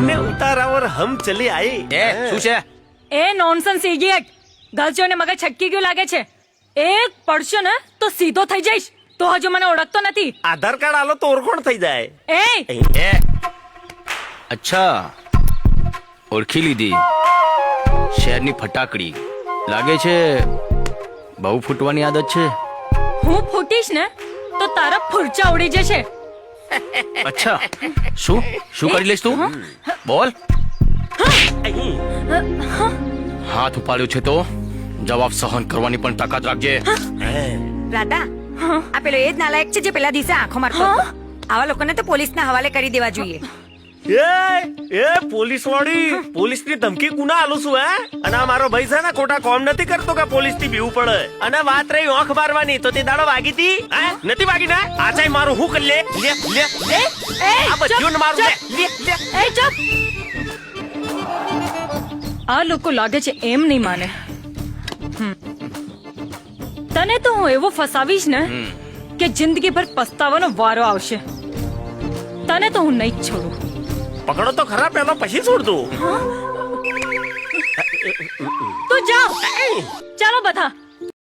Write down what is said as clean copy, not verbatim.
हमने उतारा और हम चले आए। શું છે? એ નોનસેન્સ ઇડિયટ, ગર્લ્સ જોઈને મગજ છટકી ગયું લાગે છે. એક પડશો ને તો સીધો થઈ જઈશ. તો હજુ મને ઓળખતો નથી. આધાર કાર્ડ આલો તો ઓળખણ થઈ જાય. એ એ અચ્છા, ઓળખી લીધી. શહેરની ફટાકડી લાગે છે. બહુ ફૂટવાની આદત છે. હું ફૂટીશ ને તો તારા ફૂરચા ઉડી જશે. અચ્છા, શું શું કરી લઈશ તું? બોલ. હાથ ઉપાડ્યો છે તો જવાબ સહન કરવાની પણ તાકાત રાખજે. રાધા, આ પેલો એ જ નાલાયક છે જે પેલા દિવસે આંખો મારતો હતો. આવા લોકોને તો પોલીસના હવાલે કરી દેવા જોઈએ. એ પોલીસ વાળી પોલીસ ની ધમકી કુના આલું છું હે? અને આ મારો ભાઈ છે ને ખોટા કોમ નથી કરતો કે પોલીસ થી બીવું પડે. અને વાત રહી આંખ મારવાની, તો તે દાડો વાગી તી હે? નથી વાગી ને? આચાઈ મારું હું કરી લે લે લે લે આ બધું ને મારું લે લે લે. એ ચૂપ. આ લોકો લાગે છે એમ નહીં માને. તને તો હું એવો ફસાવીશ ને કે જિંદગી ભર પસ્તાવાનો વારો આવશે. તને તો હું નહીં જ છોડું. પકડો તો ખરા, પેલો પછી છોડ દઉં. તું જાઓ. ચાલો બધા.